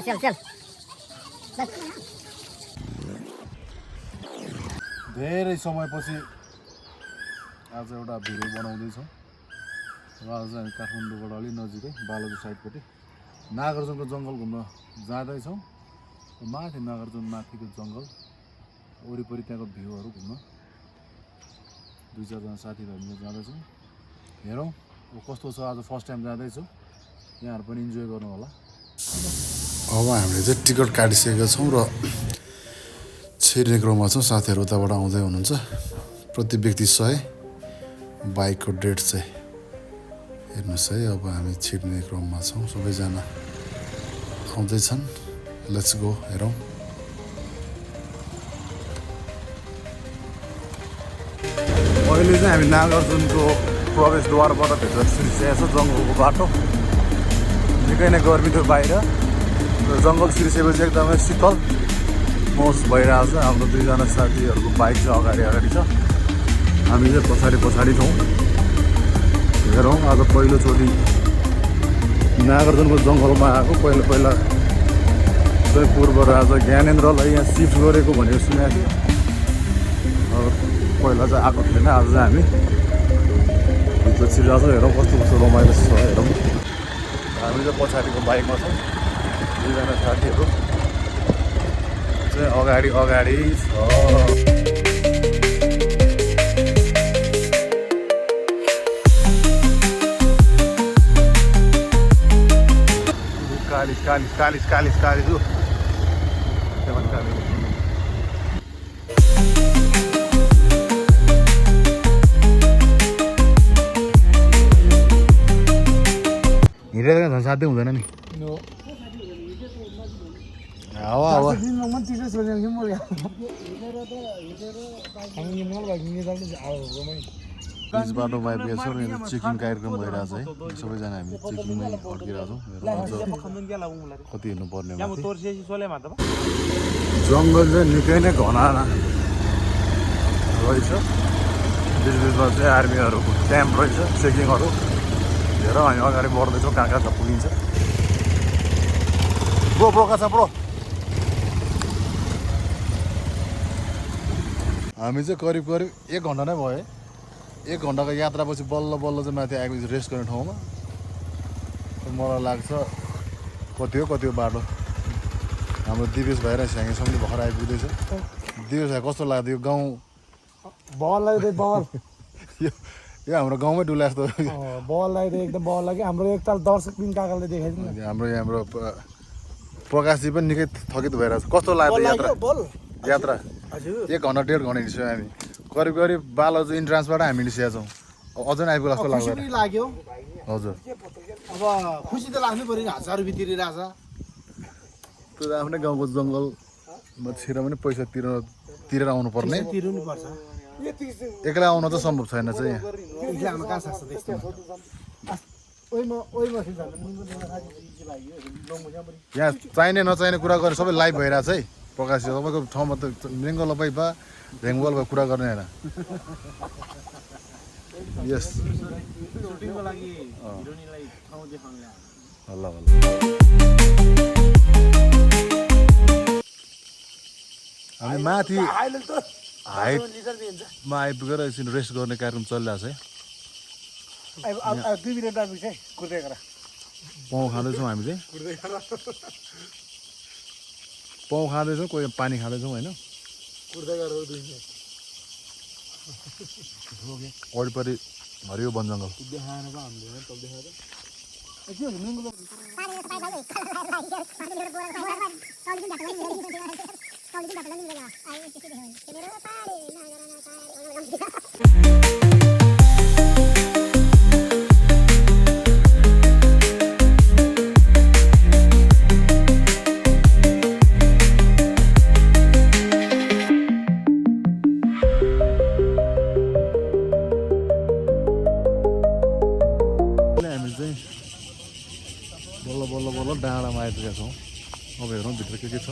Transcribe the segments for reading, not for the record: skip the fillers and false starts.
चल चल धेरै समयपछि आज एउटा भिडियो बनाउँदैछौँ र आज हामी काठमाडौँबाट अलि नजिकै बालाजु साइडपट्टि नागार्जुनको जङ्गल घुम्न जाँदैछौँ। माथि नागार्जुन माथिको जङ्गल वरिपरि त्यहाँको भ्यूहरू घुम्न दुई चारजना साथीभाइ मिलेर जाँदैछौँ। हेरौँ कस्तो छ। आज फर्स्ट टाइम जाँदैछु, यहाँहरू पनि इन्जोय गर्नु होला। अब हामीले चाहिँ टिकट काटिसकेका छौँ र छिर्ने क्रममा छौँ। साथीहरू उताबाट आउँदै हुनुहुन्छ। प्रति व्यक्ति 100, बाइकको 150। हेर्नुहोस् है, अब हामी छिर्ने क्रममा छौँ। सबैजना आउँदैछन्। लेट्स गो, हेरौँ। अहिले चाहिँ हामी नागार्जुनको प्रवेशद्वारबाट भित्र छिरिसकेको छ। जङ्गलको बाटो निकै नै गर्मी थियो बाहिर र जङ्गल छिरिसकेपछि एकदमै शीतल महसुस भइरहेको छ। हाम्रो दुईजना साथीहरूको बाइक चाहिँ अगाडि अगाडि छ, हामी चाहिँ पछाडि पछाडि छौँ। हेरौँ, आज पहिलोचोटि नागार्जुनको जङ्गलमा आएको। पहिला चाहिँ पूर्व राजा ज्ञानेन्द्रलाई यहाँ सिफ्ट गरेको भनेर सुनेको थियो। पहिला चाहिँ आएको थिएन। आज चाहिँ हामी भित्र छिरिरहेको छौँ। हेरौँ कस्तो कस्तो रमाइलो छ। हेरौँ, हामी चाहिँ पछाडिको बाइकमा छौँ। दुईजना साथीहरू चाहिँ अगाडि अगाडि छ। कालिस लु हिँडेर झन् साध्यै हुँदैन नि। हावा बिच बाटोमा आइपुगेको छौँ। चेकिङ कार्यक्रम भइरहेछ है। सबैजना हामी चेकिङमै अड्किरहेको छौँ। कति हिँड्नुपर्ने जङ्गल चाहिँ निकै नै घना रहेछ। बिचबिचमा चाहिँ आर्मीहरूको क्याम्प रहेछ, चेकिङहरू। हेर, हामी अगाडि बढ्दैछौँ। कहाँ कहाँ पुगिन्छ। ब्रो कहाँ छ ब्रो? हामी चाहिँ करिब 1 घन्टा नै भयो। 1 घन्टाको यात्रापछि बल्ल चाहिँ माथि आएपछि रेस्ट गर्ने ठाउँमा। मलाई लाग्छ कति हो बाटो। हाम्रो दिवेश भाइ र स्याङेसम्म भर्खर आइपुग्दैछ। दिवेश भाइ कस्तो लाग्यो यो गाउँ? बल लाग्दै बल यो हाम्रो गाउँमै डुला जस्तो। बल लाग्दै एकदम बल लाग्यो। हाम्रो एकताल दर्शक दिन काकाले देखाइदिनु। हाम्रो प्रकाशजी पनि निकै थकित भइरहेको छ। कस्तो लाग्यो यात्रा? 1 घन्टा 1.5 घन्टा हिँड्छौँ हामी। करिब बालाजु इन्ट्रान्सबाट हामी निस्केका छौँ। अझै नै आइपुग्ला जस्तो लाग्यो। हजुर, अब खुसी त लाग्नै पर्यो नि। 1000 रुपियाँ तिरेर आछ। त्यो आफ्नै गाउँको जङ्गलमा छिर पनि पैसा तिरेर आउनु पर्ने। तिर्नु पर्छ। एक्लै आउन त सम्भव छैन चाहिँ यहाँ। एक्लै आउन कहाँ सक्छ त्यस्तो? यहाँ चाहिने नचाहिने कुरा गर्ने सबै लाइभ भइरहेछ है। प्रकाश तपाईँको ठाउँमा त मृङ्गल पाइपा भेङ्गल भयो कुरा गर्ने होइन। यस ल हामी माथि हाइटमा आइपुगेर एकछिन रेस्ट गर्ने कार्यक्रम चलिरहेको छ है। पाउ खाँदैछौँ हामी चाहिँ। पाउ खाँदैछौँ, कोही पानी खाँदैछौँ होइन। वरिपरि हरियो वन जङ्गल। बल्ल डाँडामा आइपुगेका छौँ। अब हेरौँ भित्र के छ।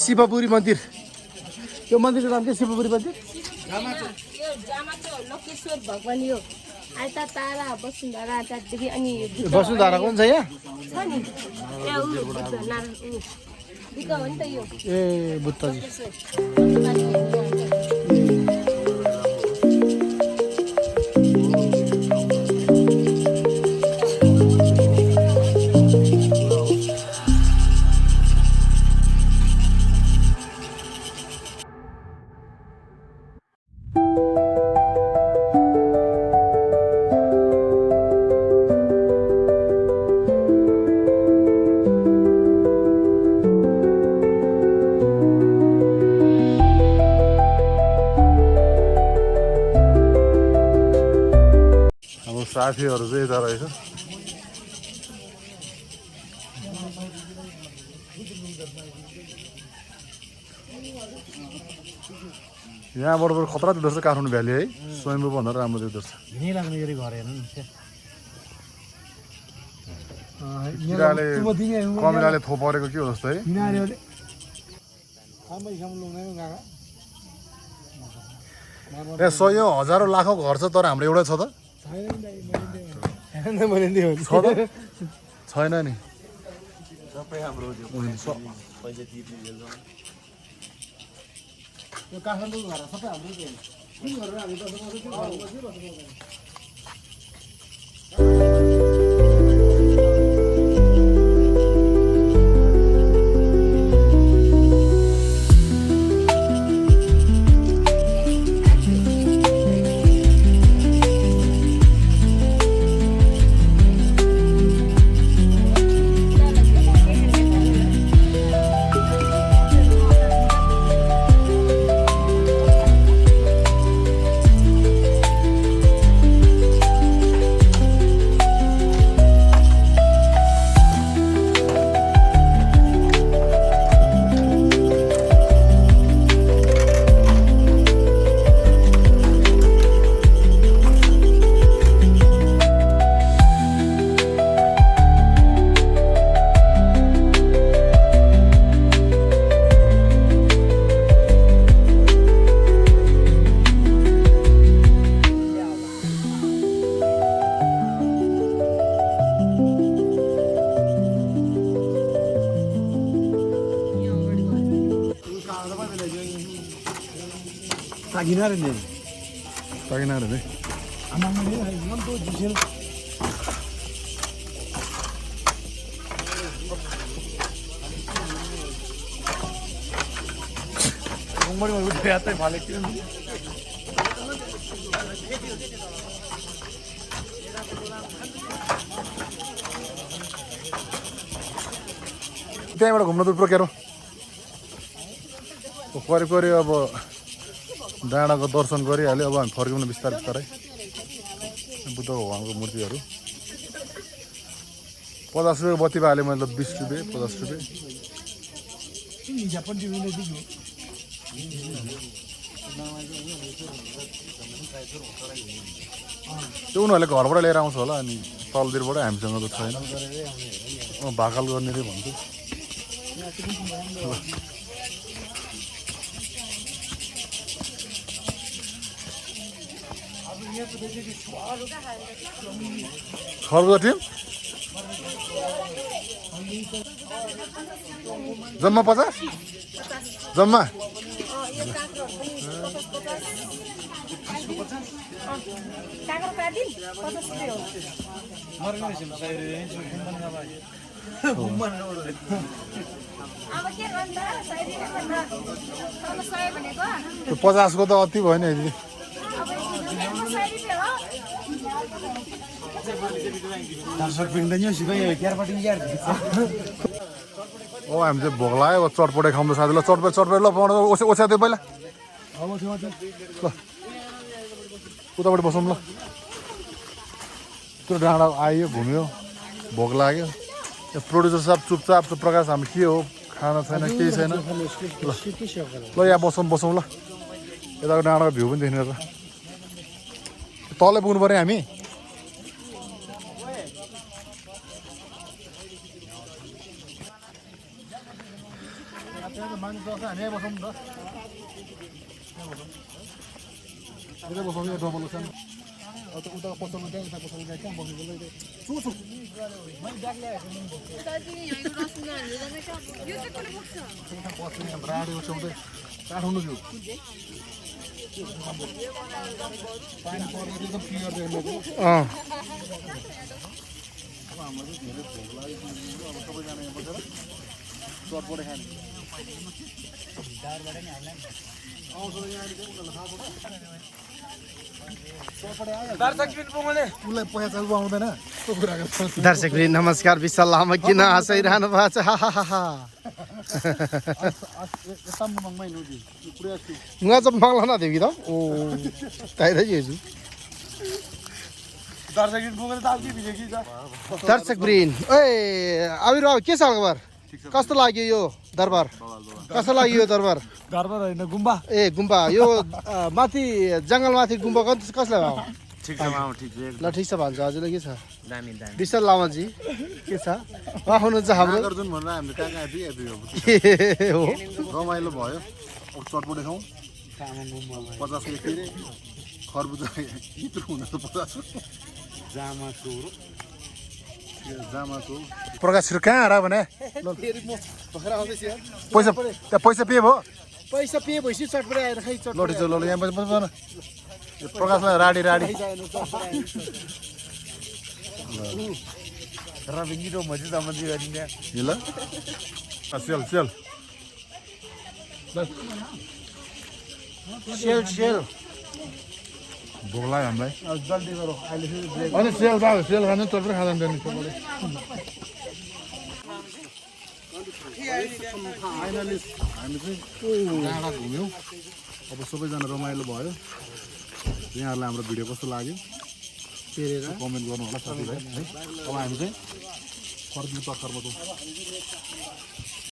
शिवपुरी मन्दिर त्यो मन्दिरको नाम के शिवपुरी मन्दिर यो जामाको लोकेश्वर भगवान यो आइता तारा वसुन्धरा त्यहाँदेखि अनि वसुन्धराको पनि छ यहाँ छ नि त्यहाँ ऊ बुद्ध नारायण ऊ बुद्ध हो नि त यो ए बुद्धजी साथीहरू चाहिँ यता रहेछ यहाँबाट बरु खतरा देख्दो रहेछ काठमाडौँ भ्याली है स्वयम्भू भन्दा राम्रो देख्दो रहेछ हिँडै लाग्ने गरी घर हेर्नु नि किराले कमिलाले थोपरेको के हो जस्तो है त्यहाँ सयौँ हजारौँ लाखौँ घर छ तर हाम्रो एउटै छ त छ त छैन नि काठमाडौँ घर सबै हाम्रो तागिनार है त्यहाँबाट घुम्न त पुरो करिब अब डाँडाको दर्शन गरिहाल्यो अब हामी फर्किनु बिस्तारै बिस्तारै बुद्ध भगवानको मूर्तिहरू 50 रुपियाँ बत्ती हालेँ मैले 20 रुपियाँ 50 रुपियाँ त्यो उनीहरूले घरबाट लिएर आउँछ होला अनि तलतिरबाट हामीसँग त छैन भाकल गर्ने रे भन्छु खरबुजा टिम जम्मा 50 जम्मा त्यो 50 को त अति भयो नि दिदी ओ हामी चाहिँ भोग लाग्यो चटपटे खाउँदा साथीलाई चटपटे ल पाउनु ओछ्या त्यो पहिला ल उतापट्टि बसौँ ल त्यो डाँडा आयो घुम्यो भोक लाग्यो यो प्रोड्युसर साहब चुपचाप प्रकाश हामी के हो खाना छैन केही छैन ल यहाँ बसौँ ल यताको डाँडाको भ्यू पनि देख्ने र तलै पुग्नु पऱ्यो हामी दर्शक नमस्कार विशाल लामा किन हाँसाइरहनु भएको छ गजब मंगला ना देवी तो ओ ताइरा जेजु दर्शक ग्रीन ओए अबिर बाबु के छ खबर कस्तो लाग्यो यो दरबार कस्तो लाग्यो यो दरबार हैन गुम्बा ए गुम्बा यो माथि जंगल माथि गुम्बा कसलाई भयो ठीक छ मामा ठीक छ ल ठीक छ भन्छ हजुरले के छ दामी दामी विशाल लामाजी के छ उहाँ हुनुहुन्छ हाम्रो अर्जुन भनेर हामीले कहाँ कहाँ हो रमाइलो भयो अब चटपटे खाउँ 50 एक रे खरबुजा यत्रो हुन त 50 जामाको प्रकाश कहाँ हरा भने पैसा पे भयो पैसा पे भइसक्यो चटपटे आएर खै चटपटे लोटी चल यहाँ बस न प्रकाशलाई राडी रबिङिरो मजी दमजी गरिने ल सेल सेल भोक लाग्यो हामीलाई जल्दी गरौ अहिले फेरि ब्रेक अनि सेल भयो सेल खानु तपाईँ खाँदैन नि फाइनली हामी चाहिँ डाँडा घुम्यौँ अब सबैजना रमाइलो भयो यहाँहरूलाई हाम्रो भिडियो कस्तो लाग्यो हेरेर कमेन्ट गर्नु होला साथीभाइ है अब हामी चाहिँ फर्किनु तर्खरमा जाउँ